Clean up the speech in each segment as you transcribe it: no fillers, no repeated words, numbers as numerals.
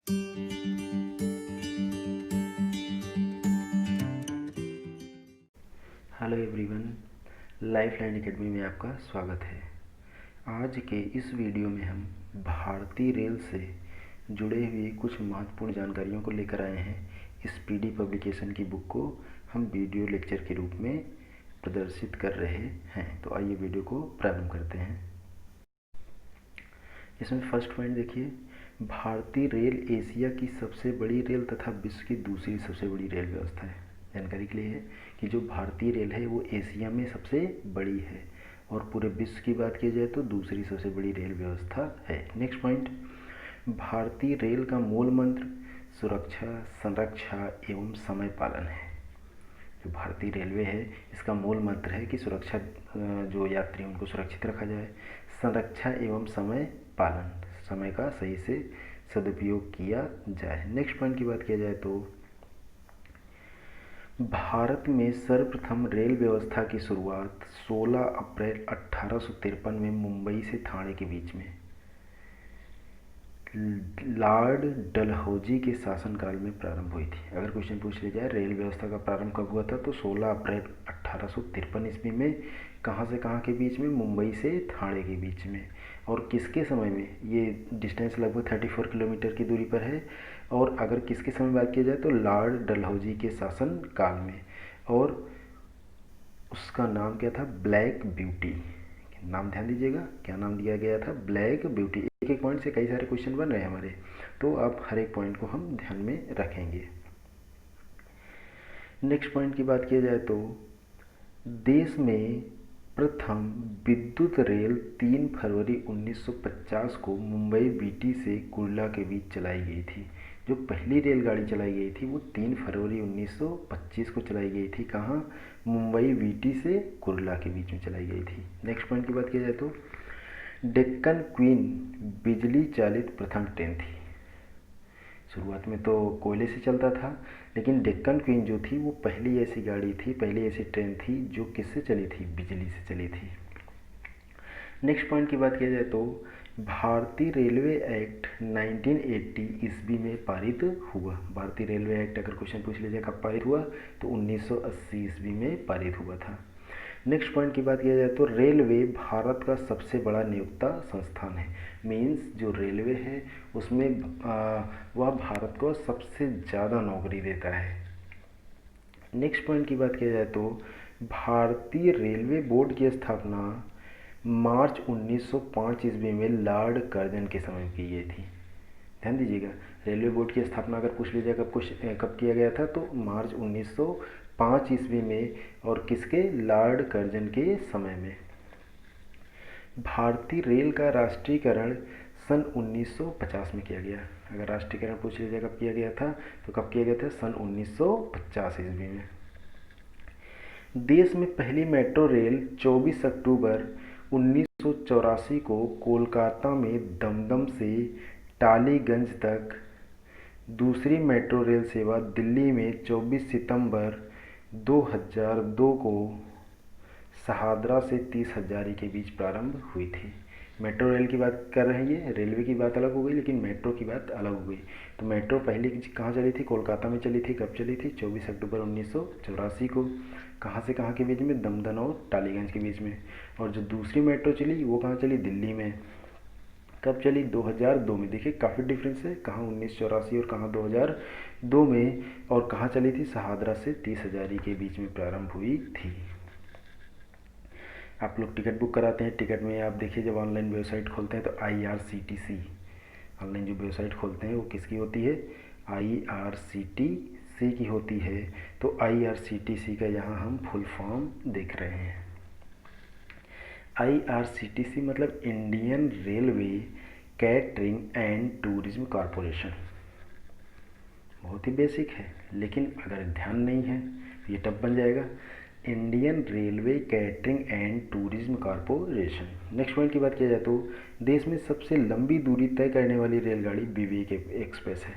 Hello everyone, life line academy में आपका स्वागत है। आज के इस वीडियो में हम भारतीय रेल से जुड़े हुए कुछ महत्वपूर्ण जानकारियों को लेकर आए हैं। इस पीडी पब्लिकेशन की बुक को हम वीडियो लेक्चर के रूप में प्रदर्शित कर रहे हैं। तो आइए वीडियो को प्रारंभ करते हैं। इसमें फर्स्ट पॉइंट देखिए, भारतीय रेल एशिया की सबसे बड़ी रेल तथा विश्व की दूसरी सबसे बड़ी रेल व्यवस्था है। जानकारी के लिए है कि जो भारतीय रेल है वो एशिया में सबसे बड़ी है और पूरे विश्व की बात की जाए तो दूसरी सबसे बड़ी रेल व्यवस्था है। नेक्स्ट पॉइंट, भारतीय रेल का मूल मंत्र सुरक्षा, संरक्षा एवं समय पालन है। जो भारतीय रेलवे है इसका मूल मंत्र है कि सुरक्षा, जो यात्री उनको सुरक्षित रखा जाए, संरक्षा एवं समय पालन, समय का सही से सदुपयोग किया जाए। नेक्स्ट पॉइंट की बात किया जाए तो भारत में सर्वप्रथम रेल व्यवस्था की शुरुआत 16 अप्रैल 1853 में मुंबई से ठाणे के बीच में लॉर्ड डलहौजी के शासनकाल में प्रारंभ हुई थी। अगर क्वेश्चन पूछ लिया जाए रेल व्यवस्था का प्रारंभ कब हुआ था तो 16 अप्रैल 1853 ईस्वी में कहाँ से कहाँ के बीच में, मुंबई से ठाणे के बीच में। और किसके समय में, ये डिस्टेंस लगभग 34 किलोमीटर की दूरी पर है। और अगर किसके समय बात की जाए तो लॉर्ड डलहौजी के शासन काल में। और उसका नाम क्या था, ब्लैक ब्यूटी। नाम ध्यान दीजिएगा, क्या नाम दिया गया था, ब्लैक ब्यूटी। एक एक पॉइंट से कई सारे क्वेश्चन बन रहे हैं हमारे, तो अब हर एक पॉइंट को हम ध्यान में रखेंगे। नेक्स्ट पॉइंट की बात की जाए तो देश में प्रथम विद्युत रेल 3 फरवरी 1950 को मुंबई बीटी से कुर्ला के बीच चलाई गई थी। जो पहली रेलगाड़ी चलाई गई थी वो 3 फरवरी 1925 को चलाई गई थी। कहाँ, मुंबई बीटी से कुर्ला के बीच में चलाई गई थी। नेक्स्ट पॉइंट की बात की जाए तो डेक्कन क्वीन बिजली चालित प्रथम ट्रेन थी। शुरुआत में तो कोयले से चलता था, लेकिन डेक्कन क्वीन जो थी वो पहली ऐसी गाड़ी थी, पहली ऐसी ट्रेन थी जो किससे चली थी, बिजली से चली थी। नेक्स्ट पॉइंट की बात किया जाए तो भारतीय रेलवे एक्ट 1980 ईस्वी में पारित हुआ। भारतीय रेलवे एक्ट अगर क्वेश्चन पूछ लीजिए कब पारित हुआ तो 1980 ईस्वी में पारित हुआ था। नेक्स्ट पॉइंट की बात किया जाए तो रेलवे भारत का सबसे बड़ा नियोक्ता संस्थान है। मीन्स जो रेलवे है उसमें वह भारत को सबसे ज़्यादा नौकरी देता है। नेक्स्ट पॉइंट की बात किया जाए तो भारतीय रेलवे बोर्ड की स्थापना मार्च 1905 ईस्वी में लॉर्ड कर्जन के समय की गई थी। ध्यान दीजिएगा, रेलवे बोर्ड की स्थापना अगर पूछ लीजिए कब किया गया था तो मार्च 1905 ईस्वी में, और किसके, लॉर्ड कर्जन के समय में। भारतीय रेल का राष्ट्रीयकरण सन 1950 में किया गया। अगर राष्ट्रीयकरण पूछ लीजिए कब किया गया था तो कब किया गया था, सन 1950 ईस्वी में। देश में पहली मेट्रो रेल 24 अक्टूबर 1984 को कोलकाता में दमदम से टालीगंज तक, दूसरी मेट्रो रेल सेवा दिल्ली में 24 सितंबर 2002 को शहादरा से 30 हजारी के बीच प्रारंभ हुई थी। मेट्रो रेल की बात कर रहे हैं, ये रेलवे की बात अलग हो गई लेकिन मेट्रो की बात अलग हो गई। तो मेट्रो पहले कहाँ चली थी, कोलकाता में चली थी। कब चली थी, 24 अक्टूबर 1984 को। कहाँ से कहाँ के बीच में, दमदम और टालीगंज के बीच में। और जो दूसरी मेट्रो चली वो कहाँ चली, दिल्ली में। कब चली, 2002 में। देखिए काफ़ी डिफरेंस है, कहाँ 1984 और कहाँ 2002 में। और कहाँ चली थी, शहादरा से 30 हजारी के बीच में प्रारंभ हुई थी। आप लोग टिकट बुक कराते हैं, टिकट में आप देखिए जब ऑनलाइन वेबसाइट खोलते हैं तो IRCTC ऑनलाइन जो वेबसाइट खोलते हैं वो किसकी होती है, IRCTC की होती है। तो IRCTC का यहाँ हम फुल फॉर्म देख रहे हैं। IRCTC मतलब Indian railway catering and tourism corporation. बहुत ही बेसिक है, लेकिन अगर ध्यान नहीं है तो ये टफ बन जाएगा, Indian railway catering and tourism corporation. Next point की बात किया जाए तो देश में सबसे लंबी दूरी तय करने वाली रेलगाड़ी विवेक एक्सप्रेस है।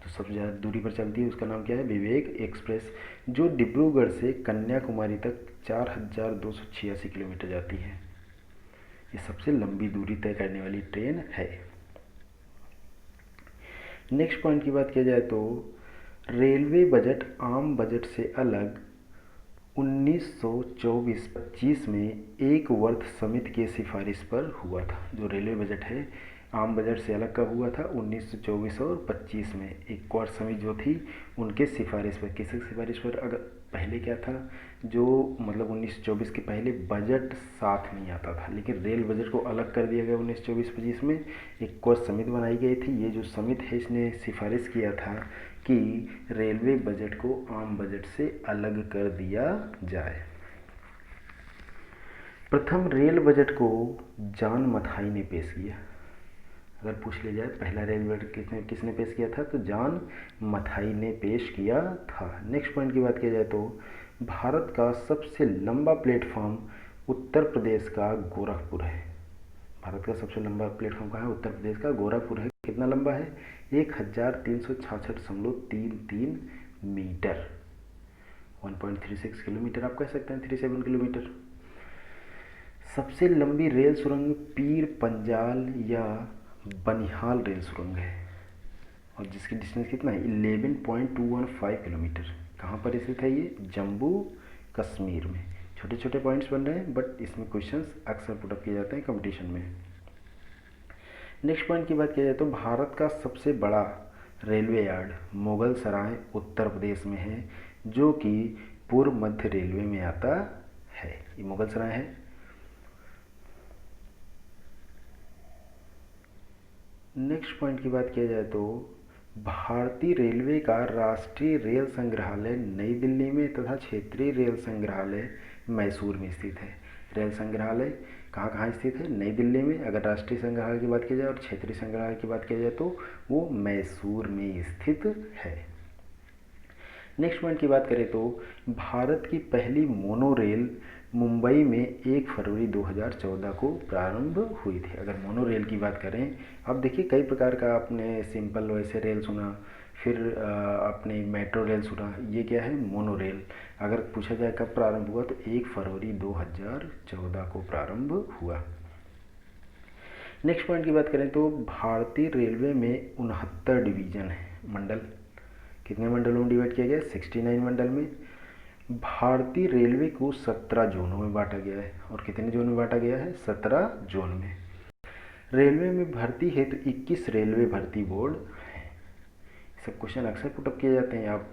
तो सबसे ज़्यादा दूरी पर चलती है, उसका नाम क्या है, विवेक एक्सप्रेस, जो डिब्रूगढ़ से कन्याकुमारी तक 4286 किलोमीटर जाती है। ये सबसे लंबी दूरी तय करने वाली ट्रेन है। नेक्स्ट पॉइंट की बात किया जाए तो रेलवे बजट आम बजट से अलग 1924-25 में एक वर्ष समिति की सिफारिश पर हुआ था। जो रेलवे बजट है आम बजट से अलग कब हुआ था? 1924 और 25 में एक वर्ष समिति जो थी उनके सिफारिश पर। किसकी सिफारिश पर? अगर पहले क्या था, जो मतलब 1924 के पहले बजट साथ नहीं आता था, लेकिन रेल बजट को अलग कर दिया गया 1924-25 में। एक वर्ष समिति बनाई गई थी। ये जो समिति है इसने सिफारिश किया था कि रेलवे बजट को आम बजट से अलग कर दिया जाए। प्रथम रेल बजट को जॉन मथाई ने पेश किया। अगर पूछ लिया जाए पहला रेल बजट किसने पेश किया था, तो जॉन मथाई ने पेश किया था। नेक्स्ट पॉइंट की बात किया जाए तो भारत का सबसे लंबा प्लेटफॉर्म उत्तर प्रदेश का गोरखपुर है। भारत का सबसे लंबा प्लेटफॉर्म कहाँ है? उत्तर प्रदेश का गोरखपुर है। कितना लंबा है? 1366.33 मीटर, 1.36 किलोमीटर आप कह सकते हैं, 37 किलोमीटर। सबसे लंबी रेल सुरंग पीर पंजाल या बनिहाल रेल सुरंग है, और जिसकी डिस्टेंस कितना है? 11.215 किलोमीटर। कहाँ पर स्थित है ये? जम्मू कश्मीर में। छोटे छोटे पॉइंट्स बन रहे हैं, बट इसमें क्वेश्चंस अक्सर पुटअप किए जाते हैं कंपटीशन में। नेक्स्ट पॉइंट की बात किया जाए तो भारत का सबसे बड़ा रेलवे यार्ड मुगल सराय उत्तर प्रदेश में है, जो कि पूर्व मध्य रेलवे में आता है। ये मुगल सराय है। नेक्स्ट पॉइंट की बात किया जाए तो भारतीय रेलवे का राष्ट्रीय रेल संग्रहालय नई दिल्ली में तथा क्षेत्रीय रेल संग्रहालय मैसूर में स्थित है। रेल संग्रहालय कहाँ कहाँ स्थित है? नई दिल्ली में अगर राष्ट्रीय संग्रहालय की बात की जाए, और क्षेत्रीय संग्रहालय की बात की जाए तो वो मैसूर में स्थित है। नेक्स्ट पॉइंट की बात करें तो भारत की पहली मोनो रेल मुंबई में 1 फरवरी 2014 को प्रारंभ हुई थी। अगर मोनो रेल की बात करें, अब देखिए कई प्रकार का आपने सिंपल वैसे रेल सुना, फिर आपने मेट्रो रेल सुना, ये क्या है? Mono rail. अगर पूछा जाए कब प्रारंभ हुआ तो 1 फरवरी 2014 को प्रारंभ हुआ। नेक्स्ट पॉइंट की बात करें तो भारतीय रेलवे में 69 डिवीजन है, मंडल। कितने मंडलों में डिवाइड किया गया? 69 मंडल में। भारतीय रेलवे को 17 जोनों में बांटा गया है, और कितने जोन में बांटा गया है? 17 जोन में। रेलवे में भर्ती हेतु 21 रेलवे भर्ती बोर्ड है। सब क्वेश्चन अक्सर पुटअप किए जाते हैं, आप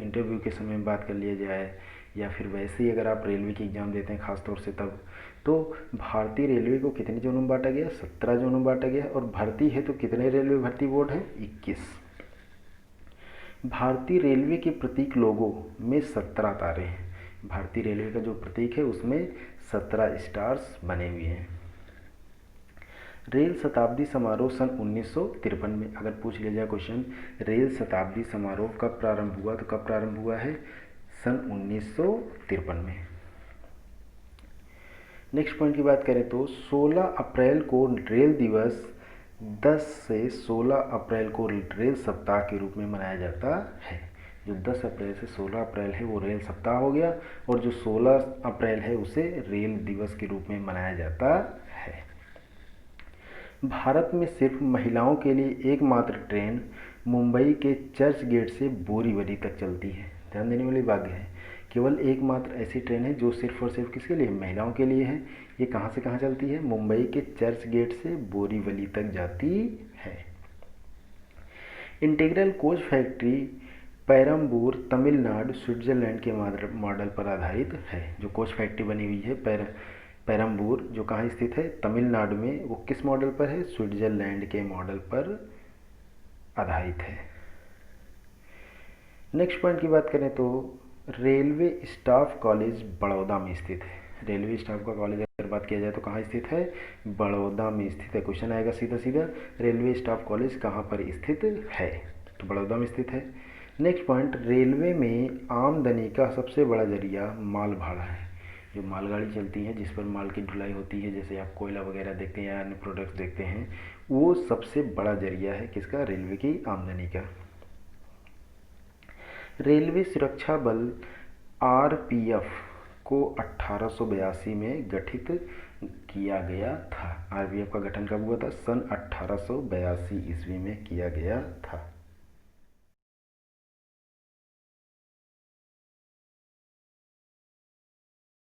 इंटरव्यू के समय में बात कर लिया जाए, या फिर वैसे ही अगर आप रेलवे की एग्ज़ाम देते हैं खासतौर से तब। तो भारतीय रेलवे को कितने जोनों में बांटा गया? 17 जोनों में बांटा गया, और भर्ती हेतु कितने रेलवे भर्ती बोर्ड हैं? 21। भारतीय रेलवे के प्रतीक लोगो में 17 तारे हैं। भारतीय रेलवे का जो प्रतीक है उसमें 17 स्टार्स बने हुए हैं। रेल शताब्दी समारोह सन 1953 में, अगर पूछ लिया जाए क्वेश्चन रेल शताब्दी समारोह कब प्रारंभ हुआ, तो कब प्रारंभ हुआ है? सन 1953 में। नेक्स्ट पॉइंट की बात करें तो 16 अप्रैल को रेल दिवस 10 से 16 अप्रैल को रेल सप्ताह के रूप में मनाया जाता है। जो 10 अप्रैल से 16 अप्रैल है वो रेल सप्ताह हो गया, और जो 16 अप्रैल है उसे रेल दिवस के रूप में मनाया जाता है। भारत में सिर्फ महिलाओं के लिए एकमात्र ट्रेन मुंबई के चर्च गेट से बोरीवली तक चलती है। ध्यान देने वाली बात है, केवल एकमात्र ऐसी ट्रेन है जो सिर्फ और सिर्फ किसके लिए? महिलाओं के लिए है। ये कहाँ से कहाँ चलती है? मुंबई के चर्च गेट से बोरीवली तक जाती है। Integral coach factory Perambur Tamil Nadu Switzerland के मॉडल पर आधारित है। जो कोच फैक्ट्री बनी हुई है पेरम्बूर, जो कहाँ स्थित है? तमिलनाडु में। वो किस मॉडल पर है? स्विट्जरलैंड के मॉडल पर आधारित है। नेक्स्ट पॉइंट की बात करें तो रेलवे स्टाफ कॉलेज बड़ौदा में स्थित है। रेलवे स्टाफ का कॉलेज अगर बात किया जाए तो कहाँ स्थित है? बड़ौदा में स्थित है। क्वेश्चन आएगा सीधा सीधा, रेलवे स्टाफ कॉलेज कहाँ पर स्थित है? तो बड़ौदा में स्थित है। नेक्स्ट पॉइंट, रेलवे में आमदनी का सबसे बड़ा जरिया माल भाड़ा है। जो मालगाड़ी चलती है जिस पर माल की ढुलाई होती है, जैसे आप कोयला वगैरह देखते हैं या अन्य प्रोडक्ट्स देखते हैं, वो सबसे बड़ा जरिया है किसका? रेलवे की आमदनी का। रेलवे सुरक्षा बल आरपीएफ को 1882 में गठित किया गया था। आरपीएफ का गठन कब हुआ था? सन 1882 ईस्वी में किया गया था।